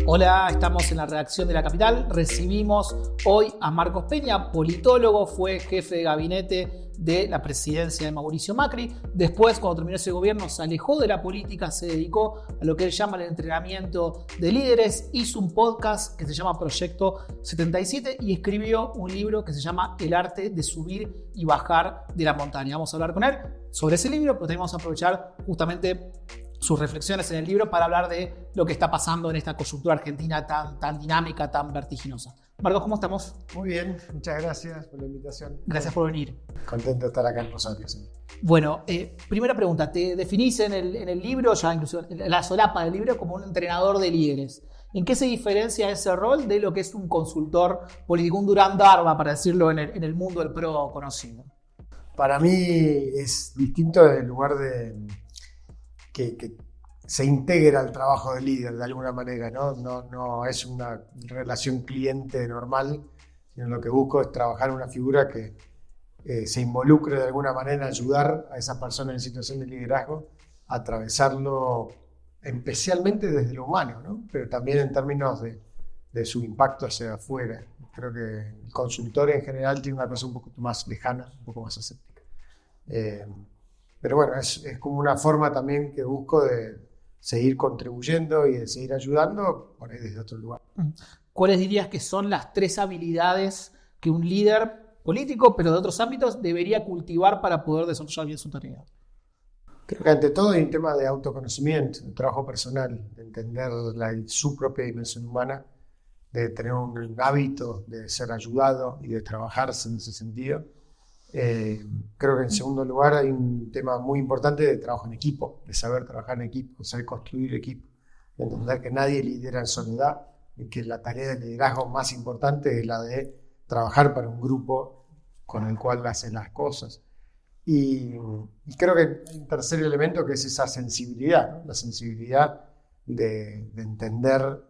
Hola, estamos en la redacción de La Capital. Recibimos hoy a Marcos Peña, politólogo, fue jefe de gabinete de la presidencia de Mauricio Macri. Después, cuando terminó ese gobierno, se alejó de la política, se dedicó a lo que él llama el entrenamiento de líderes. Hizo un podcast que se llama Proyecto 77 y escribió un libro que se llama El arte de subir y bajar de la montaña. Vamos a hablar con él sobre ese libro, pero tenemos que aprovechar justamente sus reflexiones en el libro para hablar de lo que está pasando en esta coyuntura argentina tan dinámica, tan vertiginosa. Marcos, ¿cómo estamos? Muy bien, muchas gracias por la invitación. Gracias por venir. Contento de estar acá en Rosario. Sí. Bueno, primera pregunta. Te definís en el libro, ya incluso en la solapa del libro, como un entrenador de líderes. ¿En qué se diferencia ese rol de lo que es un consultor político, un Durán Darva, para decirlo en el mundo del PRO conocido? Para mí es distinto desde el lugar de que se integra al trabajo de líder de alguna manera, ¿no? No es una relación cliente normal, sino lo que busco es trabajar una figura que se involucre de alguna manera en ayudar a esas personas en situación de liderazgo a atravesarlo especialmente desde lo humano, ¿no? Pero también en términos de su impacto hacia afuera. Creo que el consultor en general tiene una cosa un poco más lejana, un poco más aséptica. Pero bueno, es como una forma también que busco de seguir contribuyendo y de seguir ayudando por ahí desde otro lugar. ¿Cuáles dirías que son las 3 habilidades que un líder político, pero de otros ámbitos, debería cultivar para poder desarrollar bien su tarea? Creo que ante todo hay un tema de autoconocimiento, de trabajo personal, de entender su propia dimensión humana, de tener un hábito de ser ayudado y de trabajarse en ese sentido. Creo que en segundo lugar hay un tema muy importante de trabajo en equipo, de saber trabajar en equipo, de saber construir equipo, de entender que nadie lidera en soledad y que la tarea de liderazgo más importante es la de trabajar para un grupo con el cual hacen las cosas. Y creo que hay un tercer elemento que es esa sensibilidad, ¿no? La sensibilidad de entender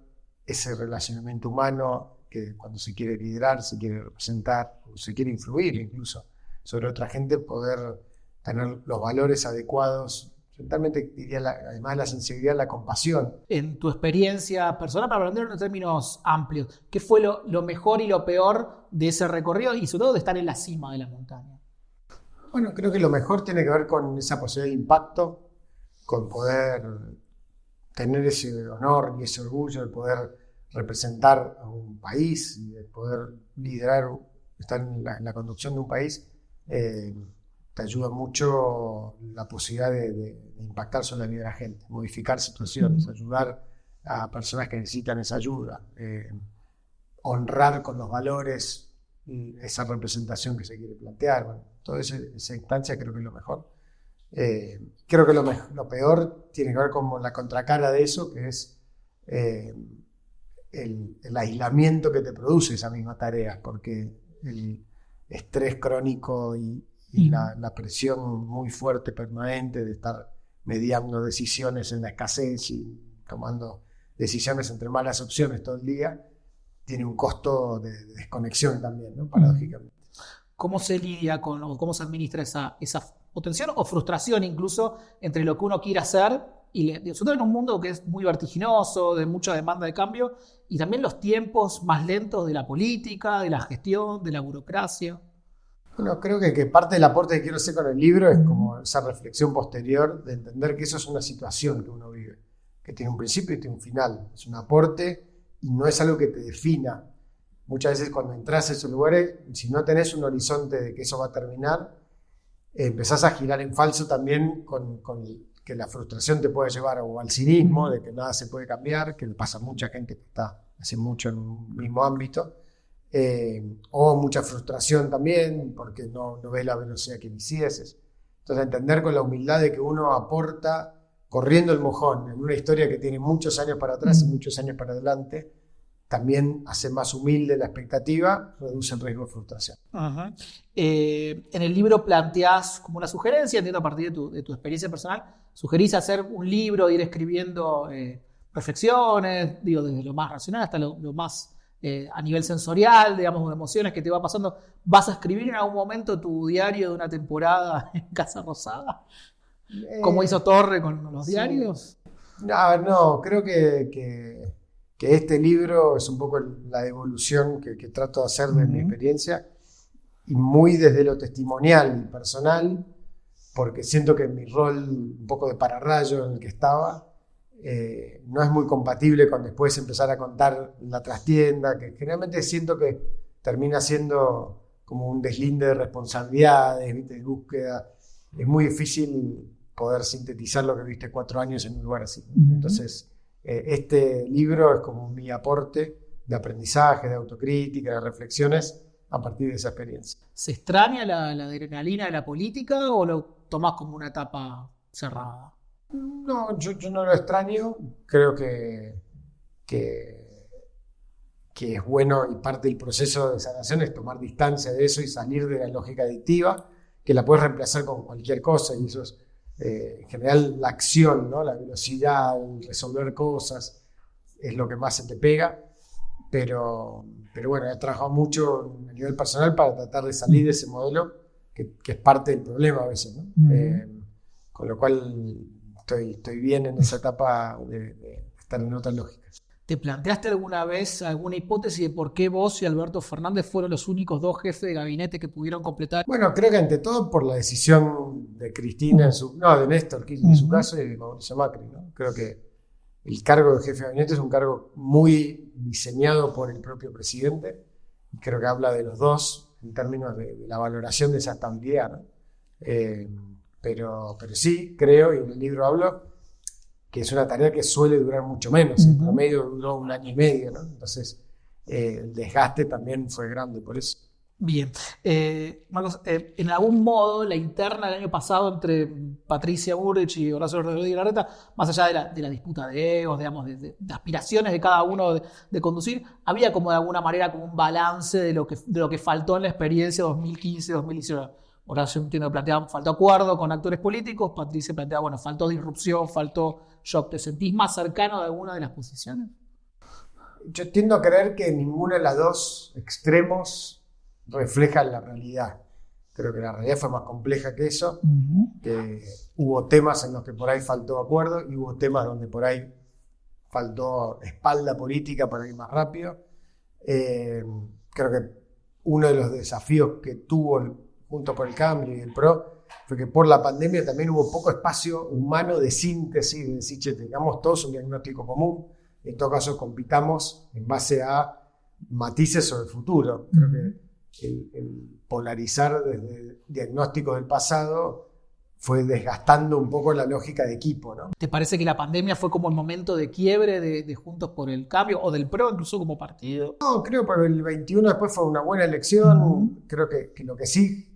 ese relacionamiento humano que cuando se quiere liderar, se quiere representar, o se quiere influir incluso sobre otra gente, poder tener los valores adecuados. Totalmente diría, además de la sensibilidad, la compasión. En tu experiencia personal, para hablar en términos amplios, ¿qué fue lo mejor y lo peor de ese recorrido y sobre todo de estar en la cima de la montaña? Bueno, creo que lo mejor tiene que ver con esa posibilidad de impacto, con poder tener ese honor y ese orgullo de poder representar a un país y de poder liderar, estar en la conducción de un país. Te ayuda mucho la posibilidad de impactar sobre la vida de la gente, modificar situaciones, ayudar a personas que necesitan esa ayuda, honrar con los valores esa representación que se quiere plantear. Bueno, toda esa instancia creo que es lo mejor. Creo que lo peor tiene que ver con la contracara de eso, que es el aislamiento que te produce esa misma tarea, porque el estrés crónico y la presión muy fuerte, permanente, de estar mediando decisiones en la escasez y tomando decisiones entre malas opciones todo el día, tiene un costo de desconexión también, ¿no? Paradójicamente. ¿Cómo se lidia o cómo se administra esa o tensión o frustración incluso entre lo que uno quiere hacer y sobre todo en un mundo que es muy vertiginoso, de mucha demanda de cambio, y también los tiempos más lentos de la política, de la gestión, de la burocracia? Bueno, creo que parte del aporte que quiero hacer con el libro es como esa reflexión posterior de entender que eso es una situación que uno vive, que tiene un principio y tiene un final. Es un aporte y no es algo que te defina. Muchas veces cuando entras a esos lugares, si no tenés un horizonte de que eso va a terminar, empezás a girar en falso también con que la frustración te puede llevar o al cinismo, de que nada se puede cambiar, que le pasa a mucha gente que está hace mucho en un mismo ámbito, o mucha frustración también porque no ves la velocidad que quisieses. Entonces entender con la humildad de que uno aporta corriendo el mojón en una historia que tiene muchos años para atrás y muchos años para adelante, también hace más humilde la expectativa, reduce el riesgo de frustración. Uh-huh. En el libro planteás como una sugerencia, entiendo a partir de tu experiencia personal, sugerís hacer un libro, ir escribiendo reflexiones, digo, desde lo más racional hasta lo más a nivel sensorial, digamos, de emociones que te va pasando. ¿Vas a escribir en algún momento tu diario de una temporada en Casa Rosada? ¿Como hizo Torre con los diarios? No, creo que que este libro es un poco la devolución que trato de hacer de mi experiencia, y muy desde lo testimonial y personal, porque siento que mi rol un poco de pararrayo en el que estaba no es muy compatible con después empezar a contar la trastienda, que generalmente siento que termina siendo como un deslinde de responsabilidades, ¿viste? De búsqueda. Es muy difícil poder sintetizar lo que viste 4 años en un lugar así. Entonces, este libro es como mi aporte de aprendizaje, de autocrítica, de reflexiones a partir de esa experiencia. ¿Se extraña la adrenalina de la política o lo tomás como una etapa cerrada? No, yo no lo extraño. Creo que es bueno, y parte del proceso de sanación es tomar distancia de eso y salir de la lógica adictiva, que la puedes reemplazar con cualquier cosa, y eso es en general la acción, ¿no? La velocidad, el resolver cosas es lo que más se te pega, pero bueno, he trabajado mucho a nivel personal para tratar de salir de ese modelo que es parte del problema a veces, ¿no? Con lo cual estoy bien en esa etapa de estar en otra lógica. ¿Te planteaste alguna vez alguna hipótesis de por qué vos y Alberto Fernández fueron los únicos 2 jefes de gabinete que pudieron completar? Bueno, creo que ante todo por la decisión de Cristina, de Néstor Kirchner en su caso, y de Mauricio Macri, ¿no? Creo que el cargo de jefe de gabinete es un cargo muy diseñado por el propio presidente. Creo que habla de los dos en términos de la valoración de esa estabilidad, ¿no? Pero sí, creo, y en el libro hablo, que es una tarea que suele durar mucho menos. En promedio duró 1 año y medio, ¿no? Entonces, el desgaste también fue grande por eso. Bien. Marcos, en algún modo, la interna del año pasado entre Patricia Bullrich y Horacio Rodríguez Larreta, más allá de la disputa de egos, digamos, de aspiraciones de cada uno de conducir, había como de alguna manera como un balance de lo que faltó en la experiencia 2015-2019. Horacio, entiendo que planteaba, faltó acuerdo con actores políticos. Patricia planteaba, bueno, faltó disrupción, faltó shock. ¿Te sentís más cercano de alguna de las posiciones? Yo tiendo a creer que ninguno de los 2 extremos refleja la realidad. Creo que la realidad fue más compleja que eso, que hubo temas en los que por ahí faltó acuerdo y hubo temas donde por ahí faltó espalda política para ir más rápido. Creo que uno de los desafíos que tuvo junto por el Cambio y el PRO fue que por la pandemia también hubo poco espacio humano de síntesis, de decir, che, tengamos todos un diagnóstico común, en todo caso compitamos en base a matices sobre el futuro. Creo que el polarizar desde diagnósticos del pasado fue desgastando un poco la lógica de equipo, ¿no? ¿Te parece que la pandemia fue como el momento de quiebre de Juntos por el Cambio o del PRO incluso como partido? No, creo que el 21 después fue una buena elección. Creo que lo que sí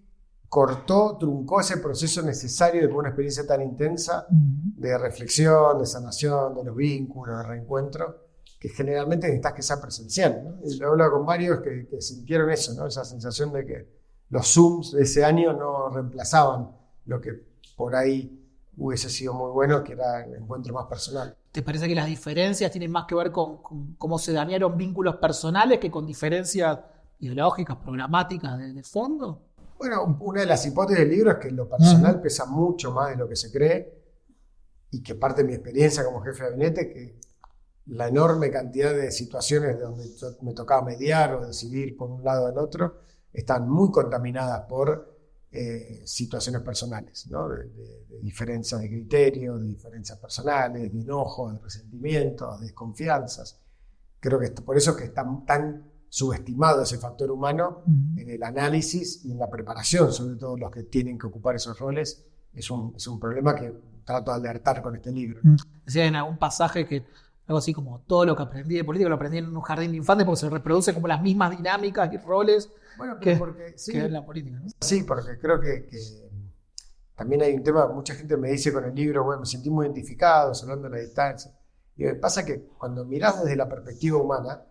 truncó ese proceso necesario de una experiencia tan intensa de reflexión, de sanación, de los vínculos, de reencuentro, que generalmente necesitas que sea presencial, ¿no? Y lo he hablado con varios que sintieron eso, ¿no? Esa sensación de que los Zooms de ese año no reemplazaban lo que por ahí hubiese sido muy bueno, que era el encuentro más personal. ¿Te parece que las diferencias tienen más que ver con cómo se dañaron vínculos personales que con diferencias ideológicas, programáticas de fondo? Bueno, una de las hipótesis del libro es que lo personal pesa mucho más de lo que se cree, y que parte de mi experiencia como jefe de gabinete, que la enorme cantidad de situaciones donde me tocaba mediar o decidir por un lado o del otro están muy contaminadas por situaciones personales, ¿no? De diferencias de criterio, de diferencias personales, de enojos, de resentimientos, de desconfianzas. Creo que por eso es que está tan subestimado ese factor humano en el análisis y en la preparación, sobre todo los que tienen que ocupar esos roles. Es un problema que trato de alertar con este libro. Decía en algún pasaje que algo así como todo lo que aprendí de política lo aprendí en un jardín de infantes, porque se reproducen como las mismas dinámicas y roles que en la política, ¿no? Sí, porque creo que también hay un tema, mucha gente me dice con el libro, bueno, me sentí muy identificado, hablando de la distancia. Y me pasa que cuando mirás desde la perspectiva humana,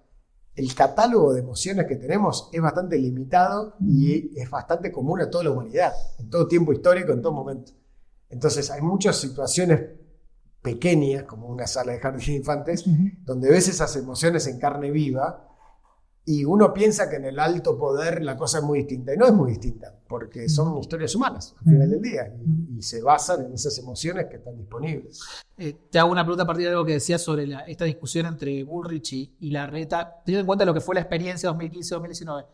el catálogo de emociones que tenemos es bastante limitado y es bastante común a toda la humanidad, en todo tiempo histórico, en todo momento. Entonces hay muchas situaciones pequeñas, como una sala de jardín de infantes, donde ves esas emociones en carne viva Y uno piensa que en el alto poder la cosa es muy distinta, y no es muy distinta, porque son historias humanas al final del día, y se basan en esas emociones que están disponibles. Te hago una pregunta a partir de algo que decías sobre esta discusión entre Bullrich y Larreta, teniendo en cuenta lo que fue la experiencia 2015-2019.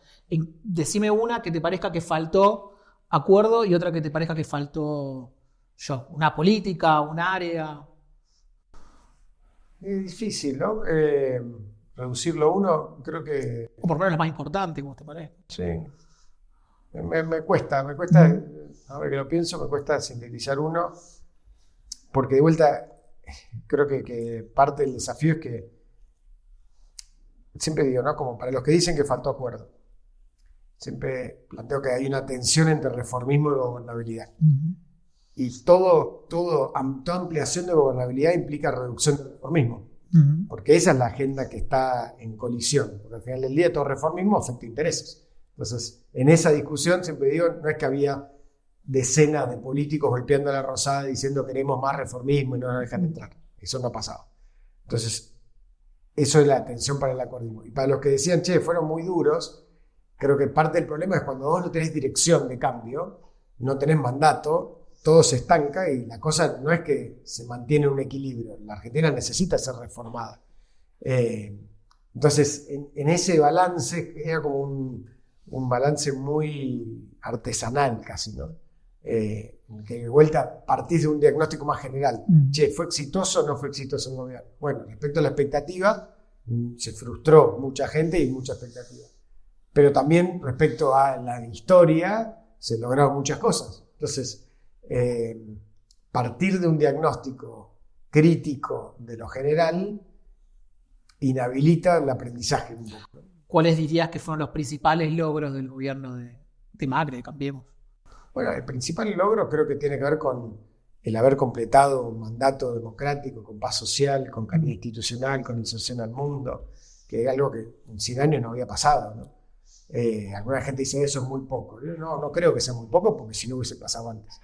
Decime una que te parezca que faltó acuerdo y otra que te parezca que faltó una política, un área. Es difícil, ¿no? Reducirlo a uno, creo que... O por lo menos lo más importante, como te parece. Sí. Me cuesta, ahora que lo pienso, me cuesta sintetizar uno, porque de vuelta, creo que parte del desafío es que, siempre digo, ¿no? Como para los que dicen que faltó acuerdo, siempre planteo que hay una tensión entre reformismo y gobernabilidad. Y toda ampliación de gobernabilidad implica reducción del reformismo. Porque esa es la agenda que está en colisión, porque al final del día todo reformismo afecta intereses. Entonces, en esa discusión siempre digo, no es que había decenas de políticos golpeando a la rosada diciendo queremos más reformismo y no nos dejan entrar. Eso no ha pasado. Entonces, eso es la tensión para el acordismo. Y para los que decían, fueron muy duros, creo que parte del problema es cuando vos no tenés dirección de cambio, no tenés mandato, todo se estanca y la cosa no es que se mantiene un equilibrio. La Argentina necesita ser reformada. Entonces, en ese balance, era como un balance muy artesanal casi, ¿no? Que de vuelta partís de un diagnóstico más general. ¿Fue exitoso o no fue exitoso el gobierno? Bueno, respecto a la expectativa, se frustró mucha gente y mucha expectativa. Pero también respecto a la historia, se lograron muchas cosas. Entonces, partir de un diagnóstico crítico de lo general inhabilita el aprendizaje un poco. ¿Cuáles dirías que fueron los principales logros del gobierno de Macri, de Cambiemos? Bueno, el principal logro creo que tiene que ver con el haber completado un mandato democrático con paz social, con calidad institucional, con inserción al mundo, que es algo que en 100 años no había pasado, ¿no? Alguna gente dice eso es muy poco. No creo que sea muy poco porque si no hubiese pasado antes.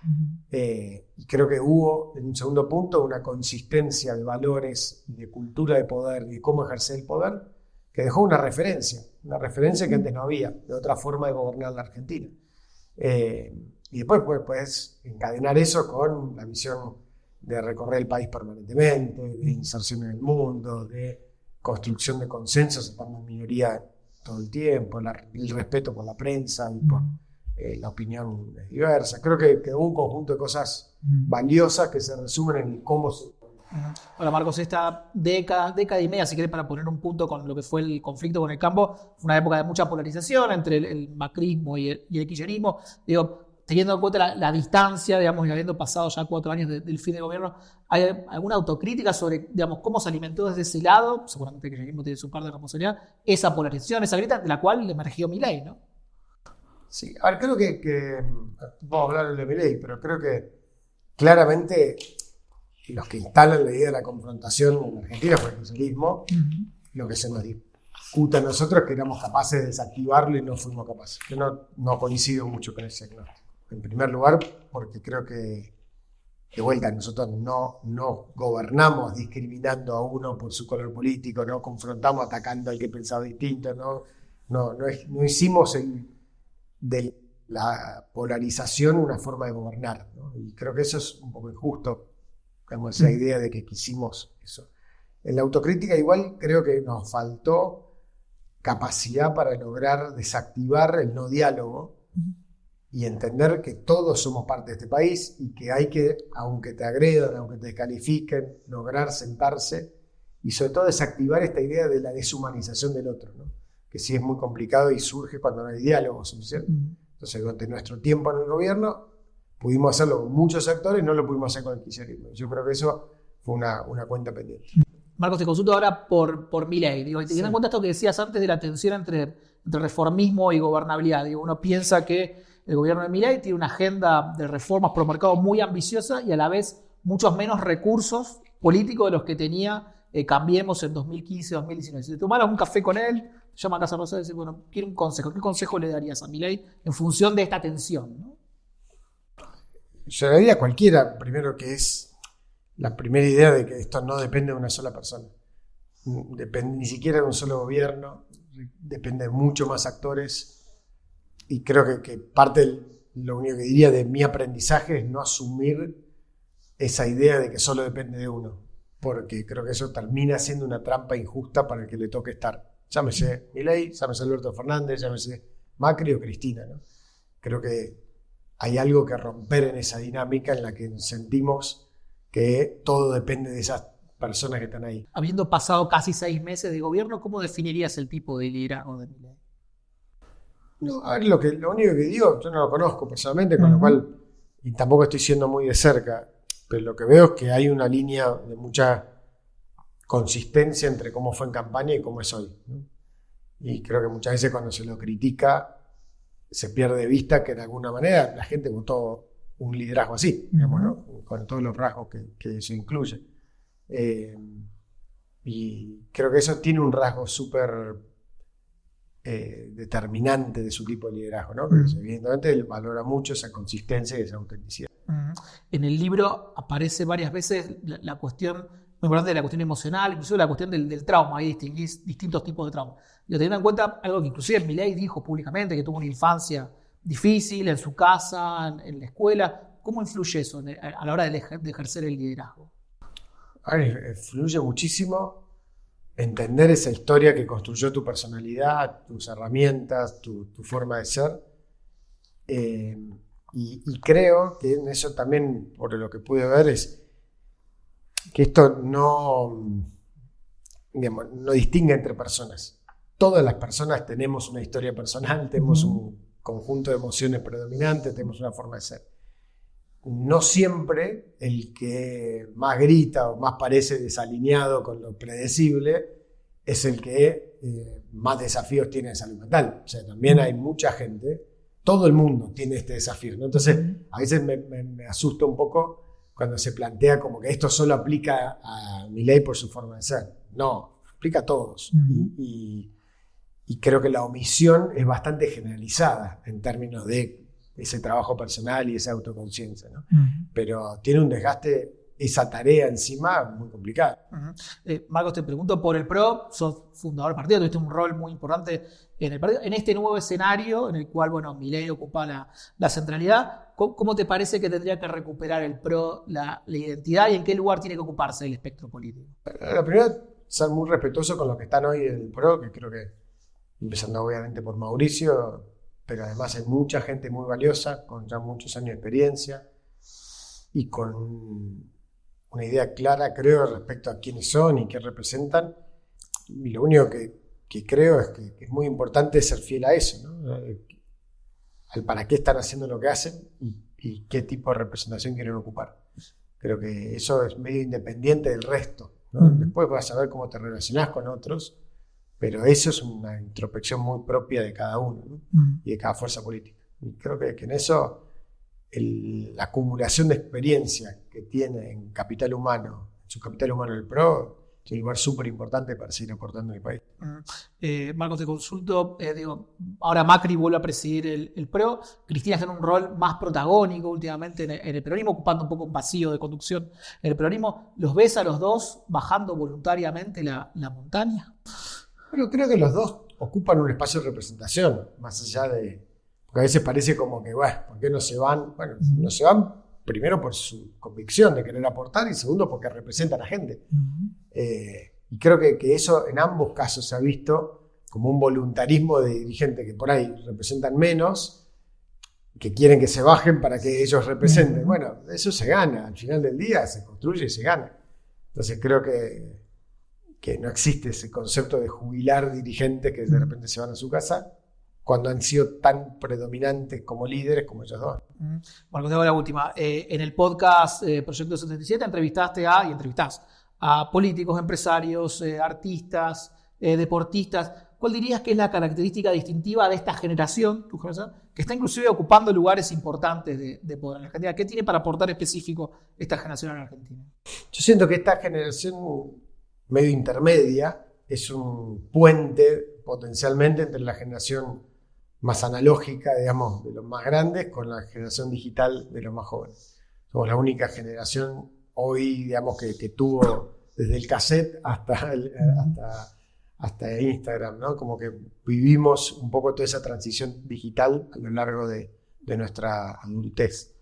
Y creo que hubo, en un segundo punto, una consistencia de valores, de cultura de poder y de cómo ejercer el poder que dejó una referencia que antes no había, de otra forma de gobernar la Argentina. Y después puedes encadenar eso con la visión de recorrer el país permanentemente, de inserción en el mundo, de construcción de consensos estando en minoría todo el tiempo, el respeto por la prensa y por la opinión diversa. Creo que hubo un conjunto de cosas valiosas que se resumen en cómo se... Ahora, Marcos, esta década y media, si querés, para poner un punto con lo que fue el conflicto con el campo, fue una época de mucha polarización entre el macrismo y el kirchnerismo. Digo, teniendo en cuenta la distancia, digamos, y habiendo pasado ya 4 años del fin de gobierno, ¿hay alguna autocrítica sobre, digamos, cómo se alimentó desde ese lado? Seguramente el kirchnerismo tiene su parte de responsabilidad, esa polarización, esa grieta, de la cual emergió Milei, ¿no? Sí, a ver, creo que vamos a hablar de Milei, pero creo que claramente los que instalan la idea de la confrontación en Argentina fue el kirchnerismo. Lo que se nos discuta a nosotros es que éramos capaces de desactivarlo y no fuimos capaces. Yo no coincido mucho con ese diagnóstico. En primer lugar, porque creo que, de vuelta, nosotros no gobernamos discriminando a uno por su color político, no confrontamos atacando al que pensaba distinto, no hicimos de la polarización una forma de gobernar, ¿no? Y creo que eso es un poco injusto, digamos, esa idea de que quisimos eso. En la autocrítica igual creo que nos faltó capacidad para lograr desactivar el no diálogo y entender que todos somos parte de este país y que hay que, aunque te agredan, aunque te descalifiquen, lograr sentarse y sobre todo desactivar esta idea de la deshumanización del otro, ¿no? Que sí es muy complicado y surge cuando no hay diálogo suficiente. Entonces, durante nuestro tiempo en el gobierno pudimos hacerlo con muchos actores, no lo pudimos hacer con el kirchnerismo. Yo creo que eso fue una cuenta pendiente. Marcos, te consulto ahora por Milei. Digo, teniendo en cuenta esto que decías antes de la tensión entre reformismo y gobernabilidad. Digo, uno piensa que el gobierno de Milei tiene una agenda de reformas pro mercado muy ambiciosa y a la vez muchos menos recursos políticos de los que tenía Cambiemos en 2015-2019. Si te tomaras un café con él, te llama a Casa Rosada y dice, bueno, quiero un consejo. ¿Qué consejo le darías a Milei en función de esta tensión, ¿no? Yo le diría a cualquiera, primero, que es la primera idea de que esto no depende de una sola persona. Depende ni siquiera de un solo gobierno. depende de mucho más actores y creo que lo único que diría de mi aprendizaje es no asumir esa idea de que solo depende de uno, porque creo que eso termina siendo una trampa injusta para el que le toque estar. Llámese Milei, llámese Alberto Fernández, llámese Macri o Cristina, ¿no? Creo que hay algo que romper en esa dinámica en la que sentimos que todo depende de esas personas que están ahí. Habiendo pasado casi 6 meses de gobierno, ¿cómo definirías el tipo de liderazgo de Milei? No, a ver, lo único que digo, yo no lo conozco personalmente, con lo cual, y tampoco estoy siendo muy de cerca, pero lo que veo es que hay una línea de mucha consistencia entre cómo fue en campaña y cómo es hoy, ¿no? Y creo que muchas veces cuando se lo critica, se pierde de vista que de alguna manera la gente votó un liderazgo así, digamos, ¿no? Con todos los rasgos que eso incluye. Y creo que eso tiene un rasgo súper determinante de su tipo de liderazgo, ¿no? Porque evidentemente él valora mucho esa consistencia y esa autenticidad. En el libro aparece varias veces la cuestión muy importante de la cuestión emocional, incluso la cuestión del trauma. Ahí distinguís distintos tipos de trauma. Y teniendo en cuenta algo que inclusive Milei dijo públicamente, que tuvo una infancia difícil en su casa, en la escuela. ¿Cómo influye eso a la hora de ejercer el liderazgo? A ver, influye muchísimo entender esa historia que construyó tu personalidad, tus herramientas, tu forma de ser. Y creo que en eso también, por lo que pude ver, es que esto no distingue entre personas. Todas las personas tenemos una historia personal, tenemos un conjunto de emociones predominantes, tenemos una forma de ser. No siempre el que más grita o más parece desalineado con lo predecible es el que más desafíos tiene de salud mental. O sea, también hay mucha gente, todo el mundo tiene este desafío, ¿no? Entonces, a veces me asusta un poco cuando se plantea como que esto solo aplica a Milei por su forma de ser. No, aplica a todos. Y creo que la omisión es bastante generalizada en términos de ese trabajo personal y esa autoconciencia, ¿no? Pero tiene un desgaste, esa tarea encima, muy complicada. Marcos, te pregunto por el PRO, sos fundador del partido, tuviste un rol muy importante en el partido, en este nuevo escenario en el cual, bueno, Milei ocupa la centralidad. ¿Cómo te parece que tendría que recuperar el PRO la identidad y en qué lugar tiene que ocuparse el espectro político? La primera, ser muy respetuoso con los que están hoy en el PRO, que creo que, empezando obviamente por Mauricio, pero además hay mucha gente muy valiosa, con ya muchos años de experiencia y con una idea clara, creo, respecto a quiénes son y qué representan. Y lo único que creo es que es muy importante ser fiel a eso, ¿no? Al para qué están haciendo lo que hacen y qué tipo de representación quieren ocupar. Creo que eso es medio independiente del resto, ¿no? Después vas a ver cómo te relacionás con otros, pero eso es una introspección muy propia de cada uno, ¿no? Y de cada fuerza política. Y creo que en eso la acumulación de experiencia que tiene en capital humano, en su capital humano el PRO, es un lugar súper importante para seguir aportando en el país. Marcos, te consulto, ahora Macri vuelve a presidir el PRO, Cristina está en un rol más protagónico últimamente en el peronismo, ocupando un poco un vacío de conducción en el peronismo. ¿Los ves a los dos bajando voluntariamente la montaña? Bueno, creo que los dos ocupan un espacio de representación, más allá de... Porque a veces parece como que, bueno, ¿por qué no se van? Bueno, no se van primero por su convicción de querer aportar y segundo porque representan a gente. Y creo que eso en ambos casos se ha visto como un voluntarismo de dirigentes que por ahí representan menos, que quieren que se bajen para que ellos representen. Bueno, eso se gana, al final del día se construye y se gana. Entonces creo que no existe ese concepto de jubilar dirigentes que de repente se van a su casa cuando han sido tan predominantes como líderes como ellos dos. Marcos, te hago la última. En el podcast Proyecto 77 entrevistás a políticos, empresarios, artistas, deportistas. ¿Cuál dirías que es la característica distintiva de esta generación, tu generación, que está inclusive ocupando lugares importantes de poder en Argentina? ¿Qué tiene para aportar específico esta generación en Argentina? Yo siento que esta generación medio intermedia es un puente potencialmente entre la generación más analógica, digamos, de los más grandes con la generación digital de los más jóvenes. Somos la única generación hoy, digamos, que tuvo desde el cassette hasta hasta Instagram, ¿no? Como que vivimos un poco toda esa transición digital a lo largo de nuestra adultez.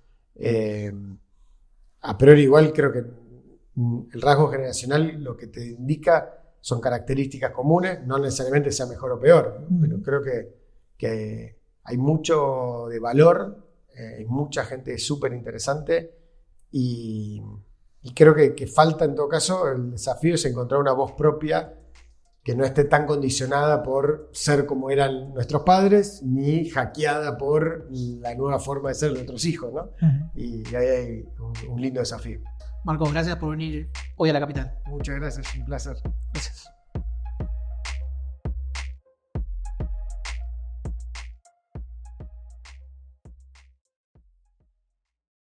A priori igual creo que el rasgo generacional lo que te indica son características comunes, no necesariamente sea mejor o peor, ¿no? Pero creo que hay mucho de valor, hay mucha gente súper interesante y creo que falta en todo caso, el desafío es encontrar una voz propia que no esté tan condicionada por ser como eran nuestros padres, ni hackeada por la nueva forma de ser de nuestros hijos, ¿no? Y ahí hay un lindo desafío. Marcos, gracias por venir hoy a La Capital. Muchas gracias, un placer. Gracias.